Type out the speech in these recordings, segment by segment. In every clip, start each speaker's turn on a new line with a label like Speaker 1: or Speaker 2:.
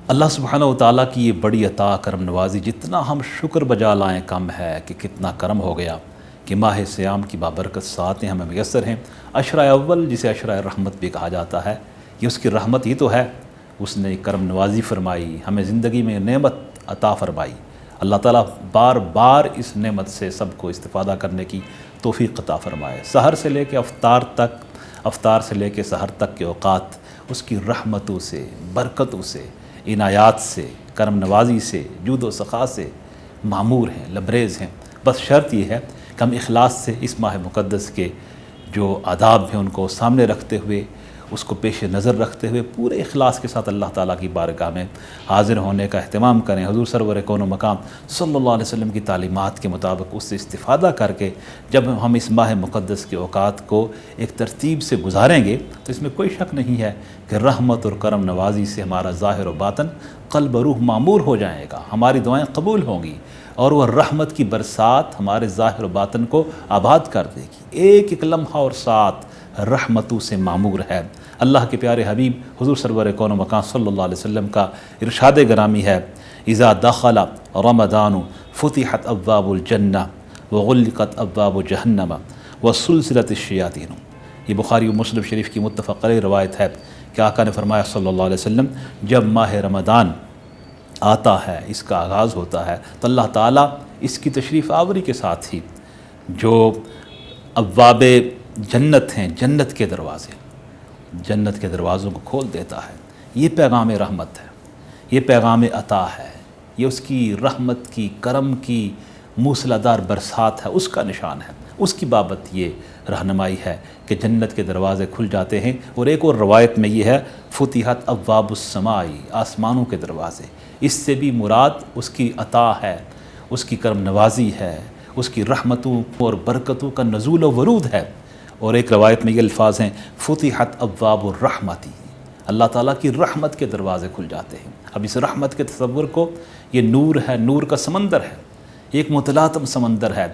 Speaker 1: اللہ سبحانہ و تعالیٰ کی یہ بڑی عطا کرم نوازی جتنا ہم شکر بجا لائیں کم ہے کہ کتنا کرم ہو گیا کہ ماہ سیام کی بابرکت ساعتیں ہمیں میسر ہیں۔ عشرہ اول جسے عشرہ رحمت بھی کہا جاتا ہے، یہ اس کی رحمت ہی تو ہے۔ اس نے کرم نوازی فرمائی، ہمیں زندگی میں نعمت عطا فرمائی۔ اللہ تعالیٰ بار بار اس نعمت سے سب کو استفادہ کرنے کی توفیق عطا فرمائے۔ سحر سے لے کے افطار تک، افطار سے لے کے سحر تک کے اوقات اس کی رحمتوں سے، برکتوں سے، عنایات سے، کرم نوازی سے، جود و سخا سے معمور ہیں، لبریز ہیں۔ بس شرط یہ ہے کہ ہم اخلاص سے اس ماہ مقدس کے جو آداب ہیں ان کو سامنے رکھتے ہوئے، اس کو پیش نظر رکھتے ہوئے پورے اخلاص کے ساتھ اللہ تعالیٰ کی بارگاہ میں حاضر ہونے کا اہتمام کریں۔ حضور سرور کون و مقام صلی اللہ علیہ وسلم کی تعلیمات کے مطابق اس سے استفادہ کر کے جب ہم اس ماہ مقدس کے اوقات کو ایک ترتیب سے گزاریں گے تو اس میں کوئی شک نہیں ہے کہ رحمت اور کرم نوازی سے ہمارا ظاہر و باطن، قلب و روح معمور ہو جائے گا، ہماری دعائیں قبول ہوں گی اور وہ رحمت کی برسات ہمارے ظاہر و باطن کو آباد کر دے گی۔ ایک ایک لمحہ اور ساتھ رحمتوں سے معمور ہے۔ اللہ کے پیارے حبیب حضور سرور کون و مقام صلی اللہ علیہ وسلم کا ارشاد گرامی ہے، اذا دخل رمضان فتحت ابواب الجنہ وغلقت ابواب جہنم وسلسلت الشیاطین۔ یہ بخاری و مسلم شریف کی متفق علیہ روایت ہے کہ آقا نے فرمایا صلی اللہ علیہ وسلم، جب ماہ رمضان آتا ہے، اس کا آغاز ہوتا ہے تو اللہ تعالیٰ اس کی تشریف آوری کے ساتھ ہی جو ابواب جنت ہیں، جنت کے دروازے، جنت کے دروازوں کو کھول دیتا ہے۔ یہ پیغام رحمت ہے، یہ پیغام عطا ہے، یہ اس کی رحمت کی، کرم کی موسلادھار برسات ہے، اس کا نشان ہے۔ اس کی بابت یہ رہنمائی ہے کہ جنت کے دروازے کھل جاتے ہیں۔ اور ایک اور روایت میں یہ ہے، فتحت ابواب السماء، آسمانوں کے دروازے۔ اس سے بھی مراد اس کی عطا ہے، اس کی کرم نوازی ہے، اس کی رحمتوں اور برکتوں کا نزول و ورود ہے۔ اور ایک روایت میں یہ الفاظ ہیں، فتحت ابواب الرحمتی، اللہ تعالیٰ کی رحمت کے دروازے کھل جاتے ہیں۔ اب اس رحمت کے تصور کو، یہ نور ہے، نور کا سمندر ہے، ایک متلاطم سمندر ہے۔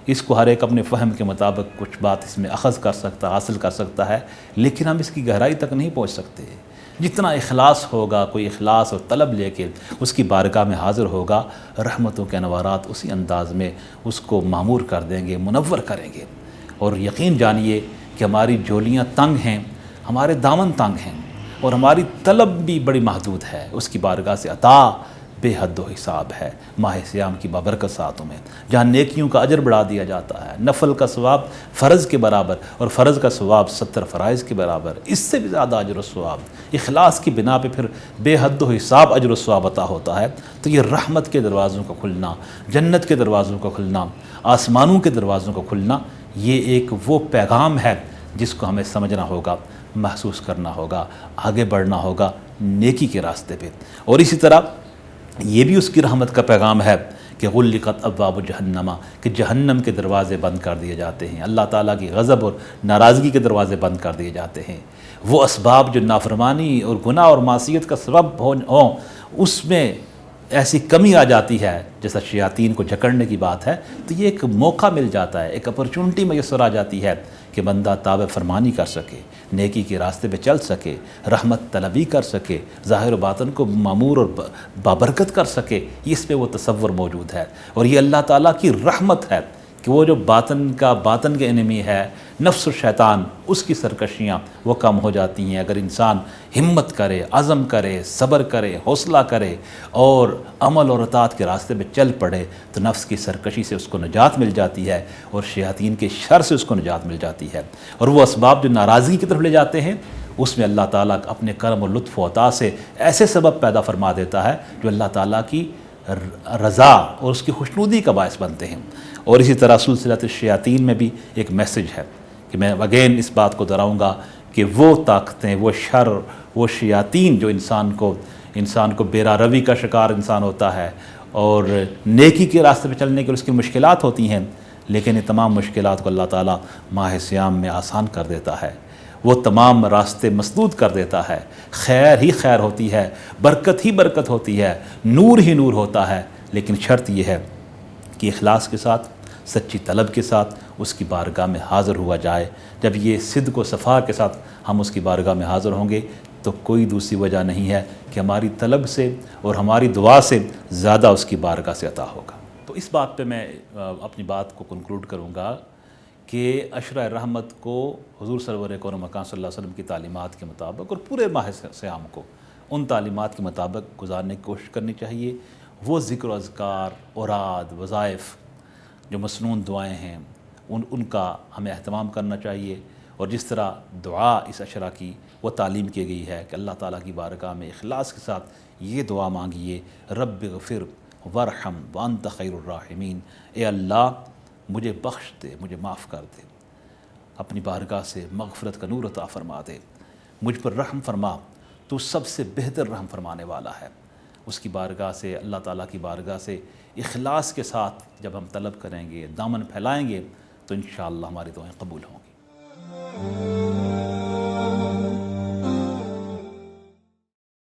Speaker 1: اس کو ہر ایک اپنے فہم کے مطابق کچھ بات اس میں اخذ کر سکتا، حاصل کر سکتا ہے، لیکن ہم اس کی گہرائی تک نہیں پہنچ سکتے۔ جتنا اخلاص ہوگا، کوئی اخلاص اور طلب لے کے اس کی بارگاہ میں حاضر ہوگا، رحمتوں کے انوارات اسی انداز میں اس کو معمور کر دیں گے، منور کریں گے۔ اور یقین جانیے کہ ہماری جولیاں تنگ ہیں، ہمارے دامن تنگ ہیں، اور ہماری طلب بھی بڑی محدود ہے۔ اس کی بارگاہ سے عطا بے حد و حساب ہے ماہ سیام کی بابرکت ساعتوں میں، جہاں نیکیوں کا اجر بڑھا دیا جاتا ہے، نفل کا ثواب فرض کے برابر اور فرض کا ثواب 70 فرائض کے برابر، اس سے بھی زیادہ اجر و ثواب اخلاص کی بنا پہ پھر بے حد و حساب اجر و ثواب عطا ہوتا ہے۔ تو یہ رحمت کے دروازوں کا کھلنا، جنت کے دروازوں کا کھلنا، آسمانوں کے دروازوں کا کھلنا، یہ ایک وہ پیغام ہے جس کو ہمیں سمجھنا ہوگا، محسوس کرنا ہوگا، آگے بڑھنا ہوگا نیکی کے راستے پہ۔ اور اسی طرح یہ بھی اس کی رحمت کا پیغام ہے کہ غلقت ابواب جہنم، کہ جہنم کے دروازے بند کر دیے جاتے ہیں، اللہ تعالیٰ کی غضب اور ناراضگی کے دروازے بند کر دیے جاتے ہیں۔ وہ اسباب جو نافرمانی اور گناہ اور معصیت کا سبب ہوں، اس میں ایسی کمی آ جاتی ہے، جیسا شیاطین کو جکڑنے کی بات ہے، تو یہ ایک موقع مل جاتا ہے، ایک اپرچونٹی میسر آ جاتی ہے کہ بندہ تابع فرمانی کر سکے، نیکی کے راستے پہ چل سکے، رحمت طلبی کر سکے، ظاہر و باطن کو معمور اور بابرکت کر سکے۔ اس پہ وہ تصور موجود ہے، اور یہ اللہ تعالیٰ کی رحمت ہے کہ وہ جو باطن کے انمی ہے، نفس و شیطان، اس کی سرکشیاں وہ کم ہو جاتی ہیں اگر انسان ہمت کرے، عزم کرے، صبر کرے، حوصلہ کرے اور عمل اور اطاعت کے راستے پہ چل پڑے، تو نفس کی سرکشی سے اس کو نجات مل جاتی ہے اور شیاطین کے شر سے اس کو نجات مل جاتی ہے۔ اور وہ اسباب جو ناراضگی کی طرف لے جاتے ہیں، اس میں اللہ تعالیٰ اپنے کرم و لطف و عطا سے ایسے سبب پیدا فرما دیتا ہے جو اللہ تعالیٰ کی رضا اور اس کی خوشنودی کا باعث بنتے ہیں۔ اور اسی طرح سلسلۃ الشیاطین میں بھی ایک میسج ہے کہ میں اگین اس بات کو دہراؤں گا کہ وہ طاقتیں، وہ شر، وہ شیاطین جو انسان کو بیرا روی کا شکار انسان ہوتا ہے اور نیکی کے راستے پہ چلنے کے لیے اس کی مشکلات ہوتی ہیں، لیکن یہ تمام مشکلات کو اللہ تعالیٰ ماہ سیام میں آسان کر دیتا ہے، وہ تمام راستے مسدود کر دیتا ہے، خیر ہی خیر ہوتی ہے، برکت ہی برکت ہوتی ہے، نور ہی نور ہوتا ہے۔ لیکن شرط یہ ہے کہ اخلاص کے ساتھ، سچی طلب کے ساتھ اس کی بارگاہ میں حاضر ہوا جائے۔ جب یہ صدق و صفا کے ساتھ ہم اس کی بارگاہ میں حاضر ہوں گے تو کوئی دوسری وجہ نہیں ہے کہ ہماری طلب سے اور ہماری دعا سے زیادہ اس کی بارگاہ سے عطا ہوگا۔ تو اس بات پہ میں اپنی بات کو کنکلوڈ کروں گا کہ عشرہ رحمت کو حضور سرور کون مکان صلی اللہ علیہ وسلم کی تعلیمات کے مطابق اور پورے ماہ صیام کو ان تعلیمات کے مطابق گزارنے کی کوشش کرنی چاہیے۔ وہ ذکر و اذکار، اوراد، وظائف، جو مسنون دعائیں ہیں ان کا ہمیں اہتمام کرنا چاہیے، اور جس طرح دعا اس عشرہ کی وہ تعلیم کی گئی ہے کہ اللہ تعالیٰ کی بارگاہ میں اخلاص کے ساتھ یہ دعا مانگیے، رب اغفر وارحم وانت خیر الراحمین، اے اللہ مجھے بخش دے، مجھے معاف کر دے، اپنی بارگاہ سے مغفرت کا نور عطا فرما دے، مجھ پر رحم فرما، تو سب سے بہتر رحم فرمانے والا ہے۔ اس کی بارگاہ سے، اللہ تعالیٰ کی بارگاہ سے اخلاص کے ساتھ جب ہم طلب کریں گے، دامن پھیلائیں گے، تو انشاءاللہ ہماری دعائیں قبول ہوں گی۔